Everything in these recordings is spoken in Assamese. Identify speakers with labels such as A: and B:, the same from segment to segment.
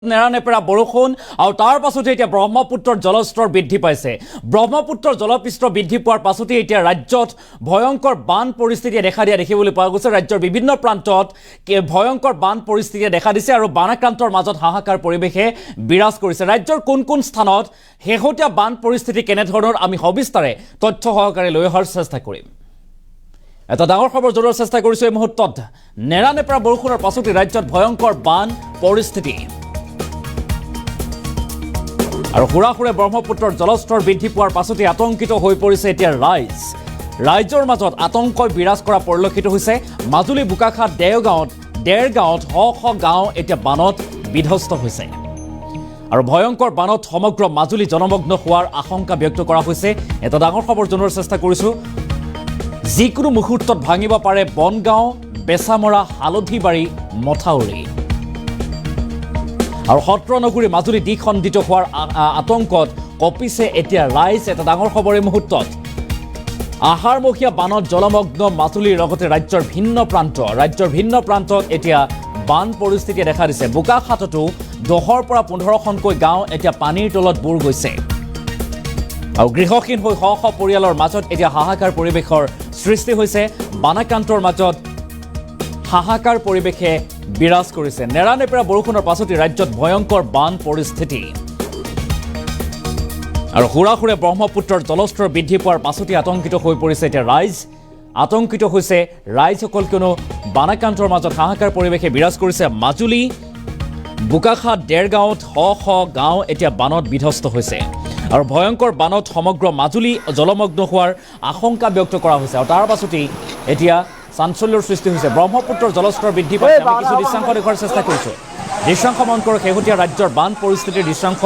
A: নেৰানেপেৰা বৰষুণ আৰু তাৰ পাছতে এতিয়া ব্ৰহ্মপুত্ৰৰ জলস্তৰ বৃদ্ধি পাইছে। ব্ৰহ্মপুত্ৰৰ জলপৃষ্ঠ বৃদ্ধি পোৱাৰ পাছতে এতিয়া ৰাজ্যত ভয়ংকৰ বান পৰিস্থিতিয়ে দেখা দিয়া দেখিবলৈ পোৱা গৈছে। ৰাজ্যৰ বিভিন্ন প্ৰান্তত ভয়ংকৰ বান পৰিস্থিতিয়ে দেখা দিছে আৰু বানাক্ৰান্তৰ মাজত হাহাকাৰ পৰিৱেশে বিৰাজ কৰিছে। ৰাজ্যৰ কোন কোন স্থানত শেহতীয়া বান পৰিস্থিতি কেনেধৰণৰ আমি সবিস্তাৰে তথ্য সহকাৰে লৈ অহাৰ চেষ্টা কৰিম। এটা ডাঙৰ খবৰ জনোৱাৰ চেষ্টা কৰিছো এই মুহূৰ্তত। নেৰানেপেৰা বৰষুণৰ পাছতে ৰাজ্যত ভয়ংকৰ বান পৰিস্থিতি আৰু হুৰাহুৰে ব্ৰহ্মপুত্ৰৰ জলস্তৰ বৃদ্ধি পোৱাৰ পাছতে আতংকিত হৈ পৰিছে এতিয়া ৰাইজৰ মাজত আতংকই বিৰাজ কৰা পৰিলক্ষিত হৈছে। মাজুলী বোকাখাত দেৰগাঁৱত শ গাঁও এতিয়া বানত বিধ্বস্ত হৈছে আৰু ভয়ংকৰ বানত সমগ্ৰ মাজুলী জনমগ্ন হোৱাৰ আশংকা ব্যক্ত কৰা হৈছে। এটা ডাঙৰ খবৰ জনোৱাৰ চেষ্টা কৰিছো। যিকোনো মুহূৰ্তত ভাঙিব পাৰে বনগাঁও, বেচামৰা, হালধিবাৰী মথাউৰি আৰু সত্ৰনগৰী মাজুলী দ্বিখণ্ডিত হোৱাৰ আতংকত কঁপিছে এতিয়া ৰাইজ। এটা ডাঙৰ খবৰ এই মুহূৰ্তত। আহাৰমহীয়া বানত জলমগ্ন মাজুলীৰ লগতে ৰাজ্যৰ ভিন্ন প্ৰান্তত এতিয়া বান পৰিস্থিতিয়ে দেখা দিছে। বোকাখাততো 10ৰ পৰা 15খনকৈ গাঁও এতিয়া পানীৰ তলত বুৰ গৈছে আৰু গৃহহীন হৈ শ পৰিয়ালৰ মাজত এতিয়া হাহাকাৰ পৰিৱেশৰ সৃষ্টি হৈছে। বানাক্ৰান্তৰ মাজত হাহাকাৰ পৰিৱেশে বিৰাজ কৰিছে। নেৰানেপেৰা বৰষুণৰ পাছতে ৰাজ্যত ভয়ংকৰ বান পৰিস্থিতি আৰু হুৰাহুৰে ব্ৰহ্মপুত্ৰৰ জলস্তৰ বৃদ্ধি পোৱাৰ পাছতে আতংকিত হৈ পৰিছে এতিয়া আতংকিত হৈছে ৰাইজসকল, কিয়নো বানাক্ৰান্তৰ মাজত হাহাকাৰ পৰিৱেশে বিৰাজ কৰিছে। মাজুলী বোকাখাত দেৰগাঁৱত শ গাঁও এতিয়া বানত বিধ্বস্ত হৈছে আৰু ভয়ংকৰ বানত সমগ্ৰ মাজুলী জলমগ্ন হোৱাৰ আশংকা ব্যক্ত কৰা হৈছে আৰু তাৰ পাছতেই এতিয়া চাঞ্চল্যৰ সৃষ্টি হৈছে। ব্ৰহ্মপুত্ৰৰ জলস্তৰ বৃদ্ধি পাইছে। আমি কিছু দৃশ্যাংশ দেখুৱাৰ চেষ্টা কৰিছোঁ। দৃশ্যাংশ মন কৰক। শেহতীয়া ৰাজ্যৰ বান পৰিস্থিতিৰ দৃশ্যাংশ।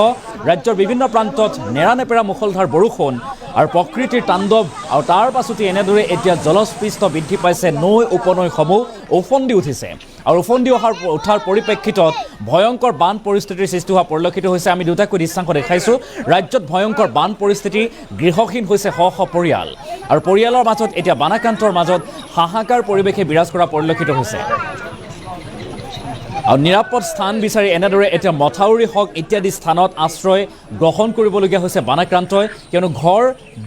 A: ৰাজ্যৰ বিভিন্ন প্ৰান্তত নেৰানেপেৰা মুষলধাৰ বৰষুণ আৰু প্ৰকৃতিৰ তাণ্ডৱ আৰু তাৰ পাছতে এনেদৰে এতিয়া জলস্পৃষ্ট বৃদ্ধি পাইছে। নৈ উপনৈসমূহ ওফন্দি উঠিছে আৰু ওফন্দি উঠাৰ পৰিপ্ৰেক্ষিতত ভয়ংকৰ বান পৰিস্থিতিৰ সৃষ্টি হোৱা পৰিলক্ষিত হৈছে। আমি দুটাকৈ দৃশ্যাংশ দেখাইছোঁ। ৰাজ্যত ভয়ংকৰ বান পৰিস্থিতি, গৃহহীন হৈছে শ পৰিয়াল আৰু পৰিয়ালৰ মাজত এতিয়া বানাক্ৰান্তৰ মাজত হাহাকাৰ পৰিৱেশে বিৰাজ কৰা পৰিলক্ষিত হৈছে আৰু নিৰাপদ স্থান বিচাৰি এনেদৰে এতিয়া মথাউৰি হওক ইত্যাদি স্থানত আশ্ৰয় গ্ৰহণ কৰিবলগীয়া হৈছে বানাক্ৰান্তই, কিয়নো ঘৰ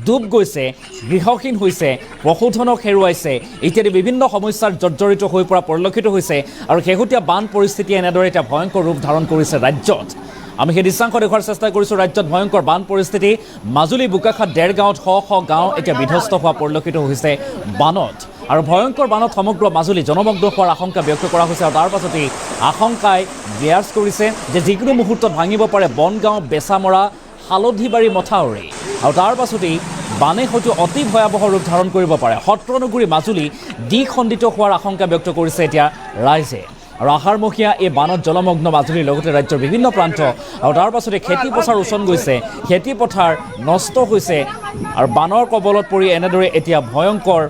A: ডুব গৈছে, গৃহহীন হৈছে, পশুধনক হেৰুৱাইছে ইত্যাদি বিভিন্ন সমস্যাৰ জৰ্জৰিত হৈ পৰা পৰিলক্ষিত হৈছে আৰু শেহতীয়া বান পৰিস্থিতিয়ে এনেদৰে এতিয়া ভয়ংকৰ ৰূপ ধাৰণ কৰিছে ৰাজ্যত। আমি সেই দৃশ্যাংশ দেখুৱাৰ চেষ্টা কৰিছোঁ। ৰাজ্যত ভয়ংকৰ বান পৰিস্থিতি। মাজুলী বোকাখাত দেৰগাঁৱত শ গাঁও এতিয়া বিধ্বস্ত হোৱা পৰিলক্ষিত হৈছে বানত আৰু ভয়ংকৰ বানত সমগ্ৰ মাজুলী জনমগ্ন হোৱাৰ আশংকা ব্যক্ত কৰা হৈছে আৰু তাৰ পাছতেই আশংকাই বিৰাজ কৰিছে যে যিকোনো মুহূৰ্তত ভাঙিব পাৰে বনগাঁও, বেচামৰা, হালধিবাৰী মথাউৰি আৰু তাৰ পাছতেই বানে হয়তো অতি ভয়াৱহ ৰূপ ধাৰণ কৰিব পাৰে। সত্ৰনগৰী মাজুলী দ্বিখণ্ডিত হোৱাৰ আশংকা ব্যক্ত কৰিছে এতিয়া ৰাইজে আৰু আহাৰমহীয়া এই বানত জলমগ্ন মাজুলীৰ লগতে ৰাজ্যৰ বিভিন্ন প্ৰান্ত আৰু তাৰ পাছতে খেতিপথাৰ উচন গৈছে, খেতিপথাৰ নষ্ট হৈছে আৰু বানৰ কবলত পৰি এনেদৰে এতিয়া ভয়ংকৰ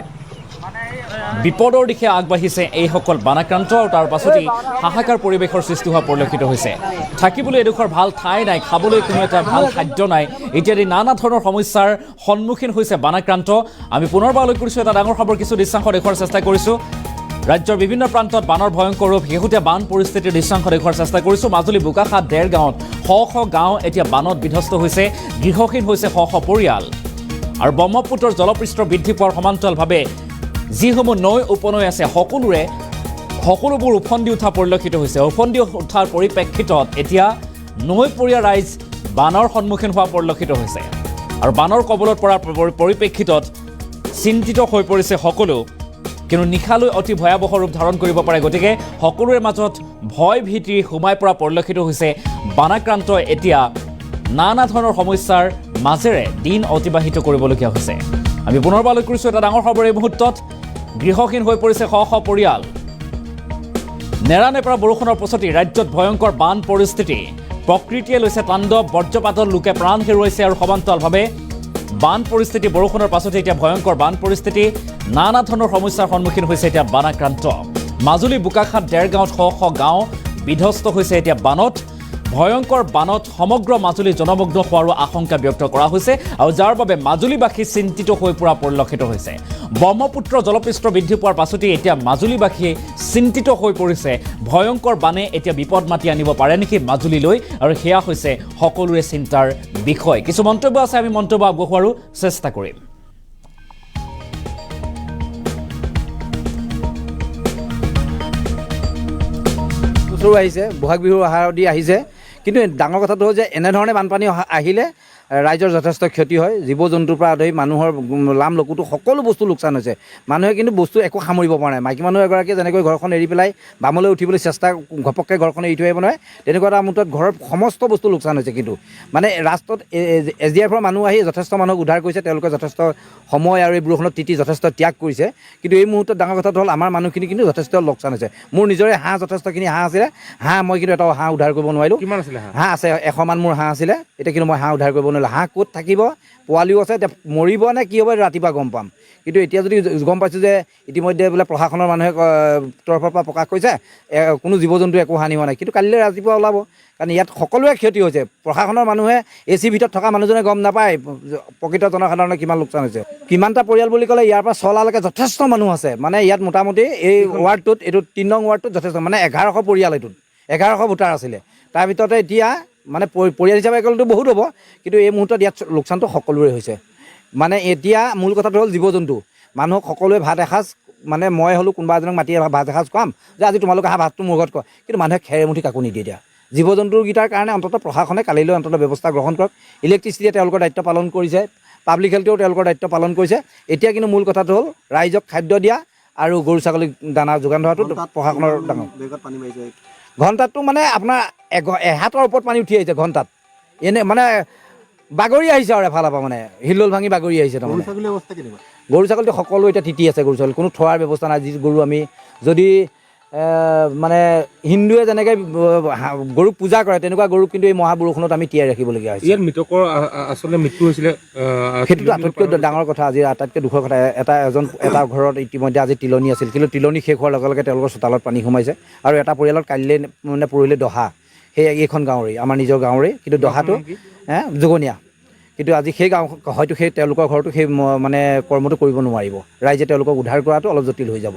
A: বিপদৰ দিশে আগবাঢ়িছে এইসকল বানাক্ৰান্ত আৰু তাৰ পাছতেই হাহাকাৰ পৰিৱেশৰ সৃষ্টি হোৱা পৰিলক্ষিত হৈছে। থাকিবলৈ এডোখৰ ভাল ঠাই নাই, খাবলৈ কোনো এটা ভাল খাদ্য নাই ইত্যাদি নানা ধৰণৰ সমস্যাৰ সন্মুখীন হৈছে বানাক্ৰান্ত। আমি পুনৰবাৰ উল্লেখ কৰিছোঁ। এটা ডাঙৰ খবৰ কিছু দৃশ্যাংশ দেখুৱাৰ চেষ্টা কৰিছোঁ। ৰাজ্যৰ বিভিন্ন প্ৰান্তত বানৰ ভয়ংকৰ ৰূপ, শেহতীয়া বান পৰিস্থিতিৰ দৃশ্যাংশ দেখুৱাৰ চেষ্টা কৰিছোঁ। মাজুলী বোকাখাত দেৰগাঁৱত শ গাঁও এতিয়া বানত বিধ্বস্ত হৈছে, গৃহহীন হৈছে শ পৰিয়াল আৰু ব্ৰহ্মপুত্ৰৰ জলপৃষ্ঠ বৃদ্ধি পোৱাৰ সমান্তৰালভাৱে যিসমূহ নৈ উপনৈ আছে সকলোবোৰ ওফন্দি উঠা পৰিলক্ষিত হৈছে। ওফন্দি উঠাৰ পৰিপ্ৰেক্ষিতত এতিয়া নৈপৰীয়া ৰাইজ বানৰ সন্মুখীন হোৱা পৰিলক্ষিত হৈছে আৰু বানৰ কবলত পৰাৰ পৰিপ্ৰেক্ষিতত চিন্তিত হৈ পৰিছে সকলো, কিন্তু নিশালৈ অতি ভয়াৱহ ৰূপ ধাৰণ কৰিব পাৰে। গতিকে সকলোৰে মাজত ভয় ভীতি সোমাই পৰা পৰিলক্ষিত হৈছে। বানাক্ৰান্তই এতিয়া নানা ধৰণৰ সমস্যাৰ মাজেৰে দিন অতিবাহিত কৰিবলগীয়া হৈছে। আমি পুনৰবাৰ উল্লেখ কৰিছোঁ। এটা ডাঙৰ খবৰ এই মুহূৰ্তত। গৃহহীন হৈ পৰিছে শ পৰিয়াল। নেৰানেপেৰা বৰষুণৰ পাছতেই ৰাজ্যত ভয়ংকৰ বান পৰিস্থিতি, প্ৰকৃতিয়ে লৈছে তাণ্ডৱ, বজ্ৰপাতত লোকে প্ৰাণ হেৰুৱাইছে আৰু সমান্তৰালভাৱে বান পৰিস্থিতি, বৰষুণৰ পাছতে এতিয়া ভয়ংকৰ বান পৰিস্থিতি, নানা ধৰণৰ সমস্যাৰ সন্মুখীন হৈছে এতিয়া বানাক্ৰান্ত। মাজুলী বোকাখাত দেৰগাঁৱত শ গাঁও বিধ্বস্ত হৈছে এতিয়া বানত ভয়ংকৰ বানত সমগ্ৰ মাজুলী জনমগ্ন হোৱাৰো আশংকা ব্যক্ত কৰা হৈছে আৰু যাৰ বাবে মাজুলীবাসী চিন্তিত হৈ পৰা পৰিলক্ষিত হৈছে ব্ৰহ্মপুত্ৰ জলপৃষ্ঠ বৃদ্ধি পোৱাৰ পাছতেই এতিয়া মাজুলীবাসীয়ে চিন্তিত হৈ পৰিছে ভয়ংকৰ বানে এতিয়া বিপদ মাতি আনিব পাৰে নেকি মাজুলীলৈ আৰু সেয়া হৈছে সকলোৰে চিন্তাৰ বিষয় কিছু মন্তব্য আছে আমি মন্তব্য আগবঢ়োৱাৰো চেষ্টা কৰিম
B: আহিছে বহাগ বিহুৰ আহাৰ দি আহিছে কিন্তু ডাঙৰ কথাটো হ'ল যে এনেধৰণে বানপানী আহিলে ৰাইজৰ যথেষ্ট ক্ষতি হয় জীৱ জন্তুৰ পৰা ধৰি মানুহৰ লাম লকুটো সকলো বস্তু লোকচান হৈছে মানুহে কিন্তু বস্তু একো সামৰিব পৰা নাই মাইকী মানুহ এগৰাকীয়ে যেনেকৈ ঘৰখন এৰি পেলাই বামলৈ উঠিবলৈ চেষ্টা ঘপককৈ ঘৰখন এৰি থৈ আহিব নোৱাৰে তেনেকুৱা এটা মুহূৰ্তত ঘৰৰ সমস্ত বস্তু লোকচান হৈছে কিন্তু মানে ৰাস্তাত SDFৰ মানুহ আহি যথেষ্ট মানুহক উদ্ধাৰ কৰিছে তেওঁলোকে যথেষ্ট সময় আৰু এই বৰষুণত তিতি যথেষ্ট ত্যাগ কৰিছে কিন্তু এই মুহূৰ্তত ডাঙৰ কথাটো হ'ল আমাৰ মানুহখিনি কিন্তু যথেষ্ট লোকচান হৈছে মোৰ নিজৰে হাঁহ যথেষ্টখিনি হাঁহ আছিলে হাঁহ মই কিন্তু এটা হাঁহ উদ্ধাৰ কৰিব নোৱাৰিলোঁ
C: কিমান আছিলে
B: হাঁহ আছে 100 মান মোৰ হাঁহ আছিলে এতিয়া কিন্তু মই হাঁহ উদ্ধাৰ কৰিব নোৱাৰিলোঁ হাঁহ ক'ত থাকিব পোৱালিও আছে এতিয়া মৰিব নে কি হ'ব ৰাতিপুৱা গম পাম কিন্তু এতিয়া যদি গম পাইছোঁ যে ইতিমধ্যে বোলে প্ৰশাসনৰ মানুহে তৰফৰ পৰা প্ৰকাশ কৰিছে কোনো জীৱ জন্তু একো হানি হোৱা নাই কিন্তু কালিলৈ ৰাতিপুৱা ওলাব কাৰণ ইয়াত সকলোৰে ক্ষতি হৈছে প্ৰশাসনৰ মানুহে AC ভিতৰত থকা মানুহজনে গম নাপায় প্ৰকৃত জনসাধাৰণৰ কিমান লোকচান হৈছে কিমানটা পৰিয়াল বুলি ক'লে ইয়াৰ পৰা চলালৈকে যথেষ্ট মানুহ আছে মানে ইয়াত মোটামুটি এই ৱাৰ্ডটোত এইটো 3 নং ৱাৰ্ডটোত যথেষ্ট মানে 1100 পৰিয়াল এইটোত 1100 ভোটাৰ আছিলে তাৰ ভিতৰতে এতিয়া মানে পৰিয়াল হিচাপে ক'লেতো বহুত হ'ব কিন্তু এই মুহূৰ্তত ইয়াত লোকচানটো সকলোৰে হৈছে মানে এতিয়া মূল কথাটো হ'ল জীৱ জন্তু মানুহক সকলোৱে ভাত এসাঁজ মানে মই হ'লোঁ কোনোবা এজনক মাতি ভাত এসাঁজ খুৱাম যে আজি তোমালোকে ভাতটো মোৰ ঘৰত খোৱা কিন্তু মানুহে খেৰমুঠি কাকো নিদিয়ে দিয়া জীৱ জন্তুকেইটাৰ কাৰণে অন্ততঃ প্ৰশাসনে কালিলৈ অন্ততঃ ব্যৱস্থা গ্ৰহণ কৰক ইলেক্ট্ৰিচিটিয়ে তেওঁলোকৰ দায়িত্ব পালন কৰিছে পাব্লিক হেল্থেও তেওঁলোকৰ দায়িত্ব পালন কৰিছে এতিয়া কিন্তু মূল কথাটো হ'ল ৰাইজক খাদ্য দিয়া আৰু গৰু ছাগলীক দানা যোগান ধৰাটো প্ৰশাসনৰ ডাঙৰ ঘণ্টাতটো মানে আপোনাৰ এহাতৰ ওপৰত পানী উঠি আহিছে ঘণ্টাত এনে মানে বাগৰি আহিছে আৰু এফালৰ পৰা মানে হিল্লোল ভাঙি বাগৰি আহিছে তাৰমানে গৰু ছাগলীটো সকলো এতিয়া তিতি আছে গৰু ছাগলী কোনো থোৱাৰ ব্যৱস্থা নাই যি গৰু আমি যদি মানে হিন্দুৱে যেনেকৈ গৰুক পূজা কৰে তেনেকুৱা গৰুক কিন্তু এই মহাবৰষুণত আমি তিয়াই ৰাখিবলগীয়া হৈছে
C: ইয়াৰ মৃতকৰ আচলতে মৃত্যু হৈছিলে
B: সেইটোতো আটাইতকৈ ডাঙৰ কথা আজি আটাইতকৈ দুখৰ কথা এটা ঘৰত ইতিমধ্যে আজি তিলনি আছিল কিন্তু তিলনি শেষ হোৱাৰ লগে লগে তেওঁলোকৰ চোতালত পানী সোমাইছে আৰু এটা পৰিয়ালত কাইলৈ মানে পৰহিলৈ দহা সেই এইখন গাঁৱৰেই আমাৰ নিজৰ গাঁৱৰেই কিন্তু দহাটো যোগনীয়া কিন্তু আজি সেই গাঁও হয়তো সেই তেওঁলোকৰ ঘৰতো সেই মানে কৰ্মটো কৰিব নোৱাৰিব ৰাইজে তেওঁলোকক উদ্ধাৰ কৰাটো অলপ জটিল হৈ যাব